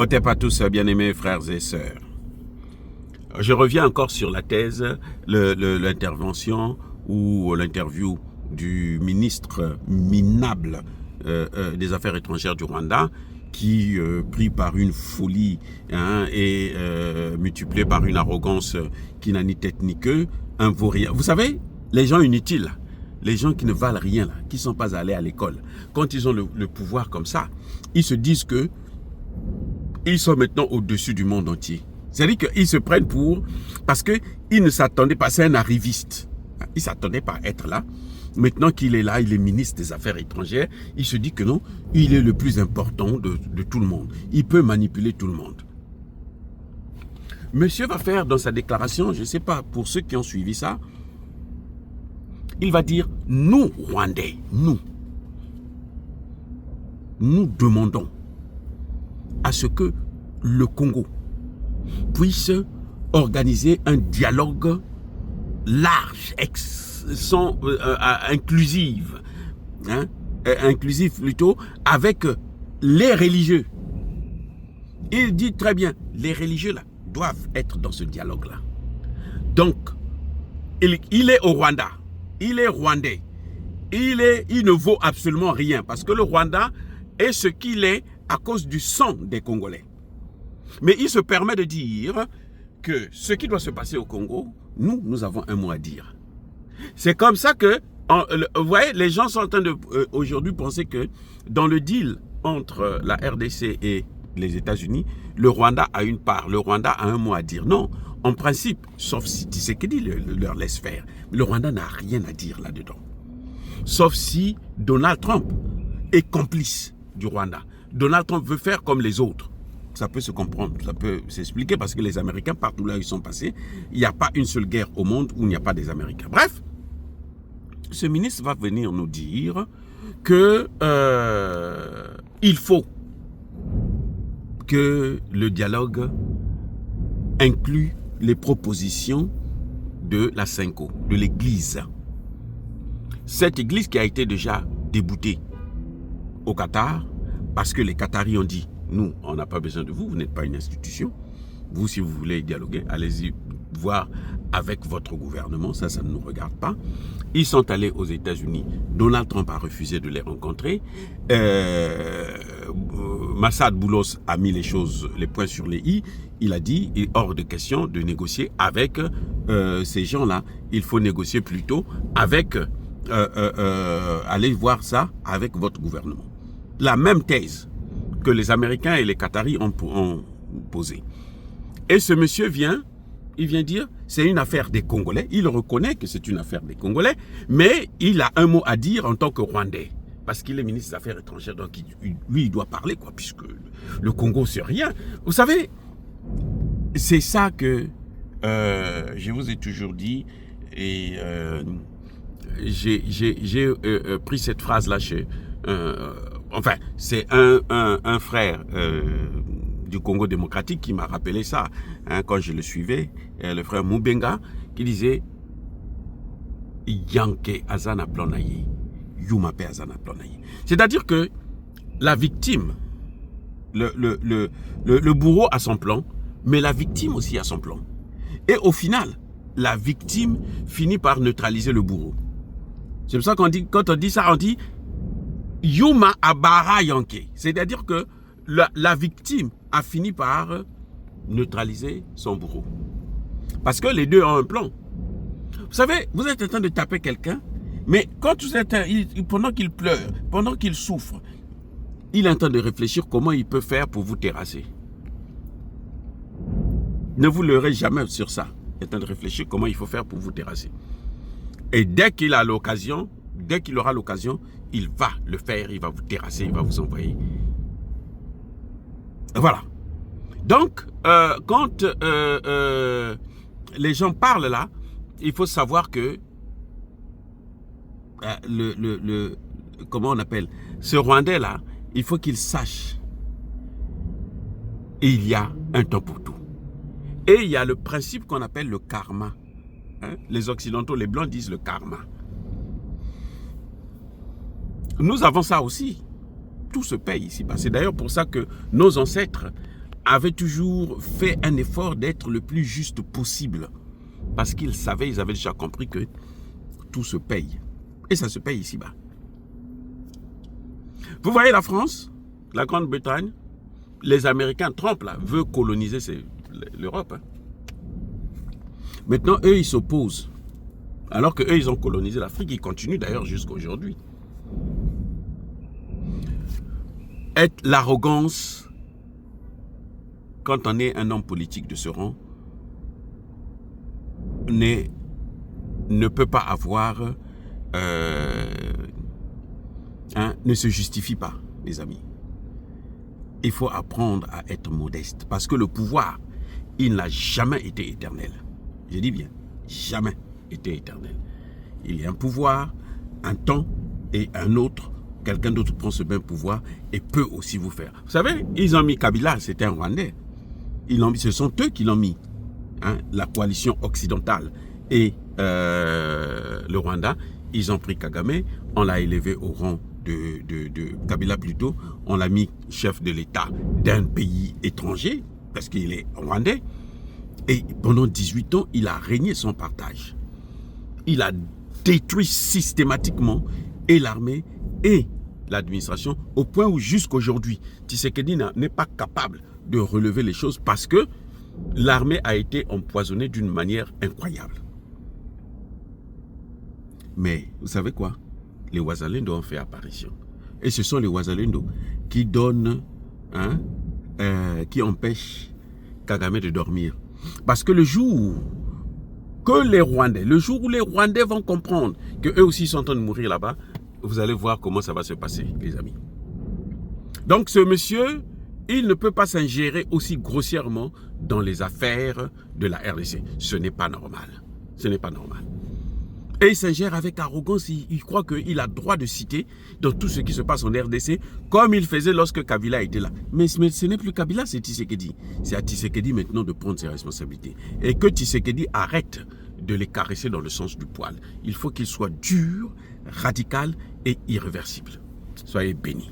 Otep à tous, bien-aimés frères et sœurs. Je reviens encore sur la thèse, l'intervention ou l'interview du ministre minable des Affaires étrangères du Rwanda, qui, pris par une folie et multiplié par une arrogance qui n'a ni tête ni queue, un vaurien. Vous savez, les gens inutiles, les gens qui ne valent rien, là, qui ne sont pas allés à l'école, quand ils ont le pouvoir comme ça, ils se disent que ils sont maintenant au-dessus du monde entier. C'est-à-dire qu'ils se prennent pour... Parce qu'ils ne s'attendaient pas, c'est un arriviste. Il ne s'attendait pas à être là. Maintenant qu'il est là, il est ministre des Affaires étrangères, il se dit que non, il est le plus important de tout le monde. Il peut manipuler tout le monde. Monsieur va faire dans sa déclaration, je ne sais pas, pour ceux qui ont suivi ça, il va dire, nous, Rwandais, nous demandons à ce que le Congo puisse organiser un dialogue large, inclusif, inclusif plutôt, avec les religieux. Il dit très bien, les religieux là doivent être dans ce dialogue-là. Donc, il est au Rwanda, il est rwandais, il ne vaut absolument rien, parce que le Rwanda est ce qu'il est à cause du sang des Congolais. Mais il se permet de dire que ce qui doit se passer au Congo, nous avons un mot à dire. C'est comme ça que, vous voyez, les gens sont en train de aujourd'hui penser que dans le deal entre la RDC et les États-Unis, le Rwanda a une part, le Rwanda a un mot à dire. Non, en principe, sauf si Tshisekedi leur laisse faire, le Rwanda n'a rien à dire là-dedans. Sauf si Donald Trump est complice du Rwanda. Donald Trump veut faire comme les autres. Ça peut se comprendre, ça peut s'expliquer parce que les Américains, partout là où ils sont passés, il n'y a pas une seule guerre au monde où il n'y a pas des Américains. Bref, ce ministre va venir nous dire que il faut que le dialogue inclue les propositions de la Cinco, de l'église. Cette église qui a été déjà déboutée au Qatar, parce que les Qataris ont dit, nous, on n'a pas besoin de vous, vous n'êtes pas une institution. Vous, si vous voulez dialoguer, allez-y voir avec votre gouvernement, ça ne nous regarde pas. Ils sont allés aux États-Unis. Donald Trump a refusé de les rencontrer. Massad Boulos a mis les points sur les i. Il a dit, il est hors de question de négocier avec ces gens-là. Il faut négocier plutôt avec, allez voir ça avec votre gouvernement. La même thèse que les Américains et les Qataris ont posée. Et ce monsieur vient dire, c'est une affaire des Congolais. Il reconnaît que c'est une affaire des Congolais, mais il a un mot à dire en tant que Rwandais. Parce qu'il est ministre des Affaires étrangères, donc lui, il doit parler, quoi, puisque le Congo, c'est rien. Vous savez, c'est ça que je vous ai toujours dit, et j'ai pris cette phrase-là chez... enfin, c'est un frère du Congo démocratique qui m'a rappelé ça, quand je le suivais, le frère Moubenga, qui disait « Yanke azana plonaye, yumape azana plonaye ». C'est-à-dire que la victime, le bourreau a son plan, mais la victime aussi a son plan. Et au final, la victime finit par neutraliser le bourreau. C'est pour ça qu'on dit, quand on dit ça, on dit Yuma Abara Yanke. C'est-à-dire que la victime a fini par neutraliser son bourreau. Parce que les deux ont un plan. Vous savez, vous êtes en train de taper quelqu'un, mais quand vous êtes, pendant qu'il pleure, pendant qu'il souffre, il est en train de réfléchir comment il peut faire pour vous terrasser. Ne vous leurrez jamais sur ça. Il est en train de réfléchir comment il faut faire pour vous terrasser. Et dès qu'il a l'occasion, dès qu'il aura l'occasion, il va le faire, il va vous terrasser, il va vous envoyer. Voilà. Donc, quand les gens parlent là, il faut savoir que comment on appelle, ce Rwandais là, il faut qu'il sache, il y a un temps pour tout. Et il y a le principe qu'on appelle le karma. Les Occidentaux, les Blancs disent le karma. Nous avons ça aussi. Tout se paye ici-bas. C'est d'ailleurs pour ça que nos ancêtres avait toujours fait un effort d'être le plus juste possible. Parce qu'ils savaient, ils avaient déjà compris que tout se paye. Et ça se paye ici-bas. Vous voyez la France, la Grande-Bretagne, les Américains, Trump là, veut coloniser l'Europe. Hein. Maintenant, eux, ils s'opposent. Alors qu'eux, ils ont colonisé l'Afrique, ils continuent d'ailleurs jusqu'à aujourd'hui. L'arrogance, quand on est un homme politique de ce rang, ne peut pas avoir, ne se justifie pas, les amis. Il faut apprendre à être modeste, parce que le pouvoir, il n'a jamais été éternel. Je dis bien, jamais été éternel. Il y a un pouvoir, un temps et un autre. Quelqu'un d'autre prend ce même pouvoir et peut aussi vous faire. Vous savez, ils ont mis Kabila, c'était un Rwandais. Ce sont eux qui l'ont mis. Hein, la coalition occidentale et le Rwanda, ils ont pris Kagame, on l'a élevé au rang de Kabila plutôt, on l'a mis chef de l'État d'un pays étranger, parce qu'il est Rwandais, et pendant 18 ans, il a régné son partage. Il a détruit systématiquement et l'armée et l'administration, au point où jusqu'aujourd'hui, Tshisekedi n'est pas capable de relever les choses parce que l'armée a été empoisonnée d'une manière incroyable. Mais vous savez quoi? Les Wazalendo ont fait apparition. Et ce sont les Wazalendo qui donnent, qui empêchent Kagame de dormir. Parce que le jour où les Rwandais vont comprendre qu'eux aussi sont en train de mourir là-bas, vous allez voir comment ça va se passer, les amis. Donc ce monsieur, il ne peut pas s'ingérer aussi grossièrement dans les affaires de la RDC. Ce n'est pas normal. Ce n'est pas normal. Et il s'ingère avec arrogance. Il croit qu'il a droit de citer dans tout ce qui se passe en RDC, comme il faisait lorsque Kabila était là. Mais ce n'est plus Kabila, c'est Tshisekedi. C'est à Tshisekedi maintenant de prendre ses responsabilités. Et que Tshisekedi arrête de les caresser dans le sens du poil. Il faut qu'il soit dur, radical et irréversible. Soyez bénis.